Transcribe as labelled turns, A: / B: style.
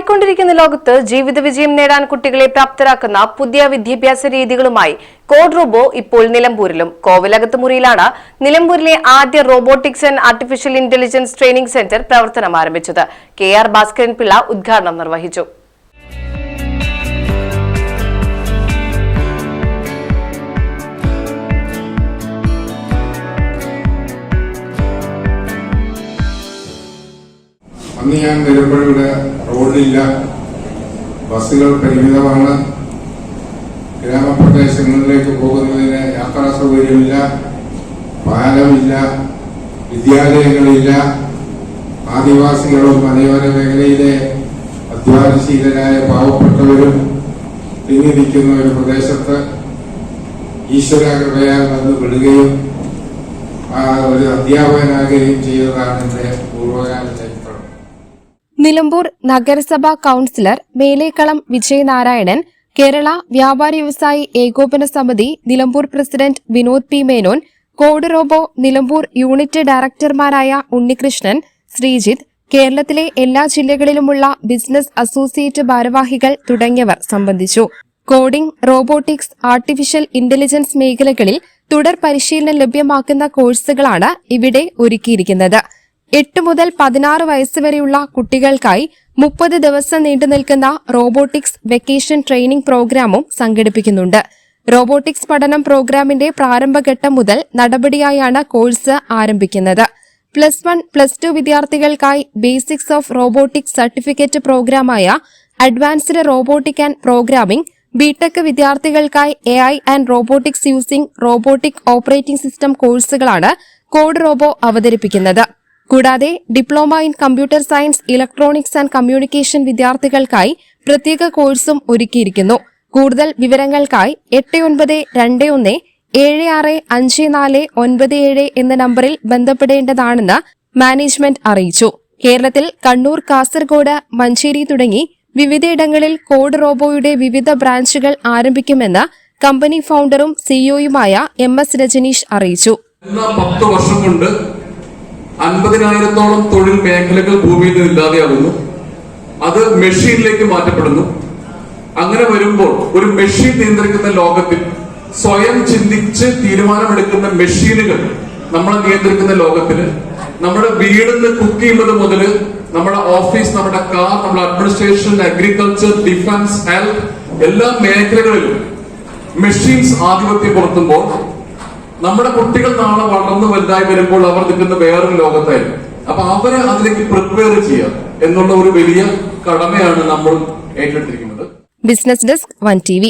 A: മാറിക്കൊണ്ടിരിക്കുന്ന ലോകത്ത് ജീവിത വിജയം നേടാൻ കുട്ടികളെ പ്രാപ്തരാക്കുന്ന പുതിയ വിദ്യാഭ്യാസ രീതികളുമായി കോഡ് റോബോ ഇപ്പോൾ നിലമ്പൂരിലും. കോവിലകത്ത് മുറിയിലാണ് നിലമ്പൂരിലെ ആദ്യ robotics and artificial intelligence training centre പ്രവർത്തനം ആരംഭിച്ചത്. KR ഭാസ്കരൻ പിള്ള ഉദ്ഘാടനം നിർവഹിച്ചു.
B: അന്ന് ഞാൻ വരുമ്പോഴിവിടെ റോഡില്ല, ബസ്സുകൾ പരിമിതമാണ്, ഗ്രാമപ്രദേശങ്ങളിലേക്ക് പോകുന്നതിന് യാത്രാ സൗകര്യമില്ല, പാലമില്ല, വിദ്യാലയങ്ങളില്ല. ആദിവാസികളും മലയോര മേഖലയിലെ അധ്വാനശീലരായ പാവപ്പെട്ടവരും തിങ്ങി നിൽക്കുന്ന ഒരു പ്രദേശത്ത് ഈശ്വരകൃപയാൽ വന്ന് വിടുകയും ഒരു അധ്യാപകനാകുകയും ചെയ്തതാണ് എന്റെ പൂർവ്വകാല ചരിത്രം.
C: നിലമ്പൂർ നഗരസഭാ കൌൺസിലർ മേലേക്കളം വിജയനാരായണൻ, കേരള വ്യാപാരി വ്യവസായി ഏകോപന സമിതി Nilambur president Vinod P Menon, code robo Nilambur unit ഡയറക്ടർമാരായ ഉണ്ണികൃഷ്ണൻ, ശ്രീജിത്ത്, കേരളത്തിലെ എല്ലാ ജില്ലകളിലുമുള്ള ബിസിനസ് അസോസിയേറ്റ് ഭാരവാഹികൾ തുടങ്ങിയവർ സംബന്ധിച്ചു. കോഡിംഗ്, റോബോട്ടിക്സ്, ആർട്ടിഫിഷ്യൽ ഇന്റലിജൻസ് മേഖലകളിൽ തുടർ പരിശീലനം ലഭ്യമാക്കുന്ന കോഴ്സുകളാണ് ഇവിടെ ഒരുക്കിയിരിക്കുന്നത്. 8 മുതൽ 16 വയസ്സുവരെയുള്ള കുട്ടികൾക്കായി 30 ദിവസം നീണ്ടുനിൽക്കുന്ന റോബോട്ടിക്സ് വെക്കേഷൻ ട്രെയിനിംഗ് പ്രോഗ്രാമും സംഘടിപ്പിക്കുന്നുണ്ട്. റോബോട്ടിക്സ് പഠനം പ്രോഗ്രാമിന്റെ പ്രാരംഭഘട്ടം മുതൽ നടപടിയായാണ് കോഴ്സ് ആരംഭിക്കുന്നത്. +1, +2 വിദ്യാർത്ഥികൾക്കായി ബേസിക്സ് ഓഫ് റോബോട്ടിക്സ് സർട്ടിഫിക്കറ്റ് പ്രോഗ്രാമായ advanced robotic and programming, BTech വിദ്യാർത്ഥികൾക്കായി AI and robotics using robotic operating system കോഴ്സുകളാണ് കോഡ് റോബോ അവതരിപ്പിക്കുന്നത്. കൂടാതെ diploma in computer science, electronics and communication വിദ്യാർത്ഥികൾക്കായി പ്രത്യേക കോഴ്സും ഒരുക്കിയിരിക്കുന്നു. കൂടുതൽ വിവരങ്ങൾക്കായി 8921765497 എന്ന നമ്പറിൽ ബന്ധപ്പെടേണ്ടതാണെന്ന് മാനേജ്മെന്റ് അറിയിച്ചു. കേരളത്തിൽ കണ്ണൂർ, കാസർഗോഡ്, മഞ്ചേരി തുടങ്ങി വിവിധയിടങ്ങളിൽ കോഡ് റോബോയുടെ വിവിധ ബ്രാഞ്ചുകൾ ആരംഭിക്കുമെന്ന് കമ്പനി ഫൗണ്ടറും സിഇഒയുമായ MS രജനീഷ് അറിയിച്ചു.
D: 10 വർഷം കൊണ്ട് 50,000-ഓളം തൊഴിൽ മേഖലകൾ ഭൂമിയിൽ നിന്ന് ഇല്ലാതെയാകുന്നു. അത് മെഷീനിലേക്ക് മാറ്റപ്പെടുന്നു. അങ്ങനെ വരുമ്പോൾ ഒരു മെഷീൻ നിയന്ത്രിക്കുന്ന ലോകത്തിൽ സ്വയം ചിന്തിച്ച് തീരുമാനമെടുക്കുന്ന മെഷീനുകൾ നമ്മളെ നിയന്ത്രിക്കുന്ന ലോകത്തിൽ നമ്മുടെ വീടിന്ന് കുക്ക് ചെയ്യുന്നത് മുതൽ നമ്മുടെ ഓഫീസ്, നമ്മുടെ കാർ, നമ്മുടെ അഡ്മിനിസ്ട്രേഷൻ, അഗ്രികൾച്ചർ, ഡിഫൻസ്, ഹെൽത്ത്, എല്ലാ മേഖലകളിലും മെഷീൻസ് ആധിപത്യം പുലർത്തുമ്പോൾ നമ്മുടെ കുട്ടികൾ നാളെ വളർന്നു വലുതായി വരുമ്പോൾ അവർ നിൽക്കുന്ന വേറൊരു ലോകത്തായിരിക്കും. അപ്പൊ അവരെ അതിലേക്ക് പ്രിപ്പയർ ചെയ്യുക എന്നുള്ള ഒരു വലിയ കടമയാണ് നമ്മൾ ഏറ്റെടുത്തിരിക്കുന്നത്.
C: Business desk 1 TV.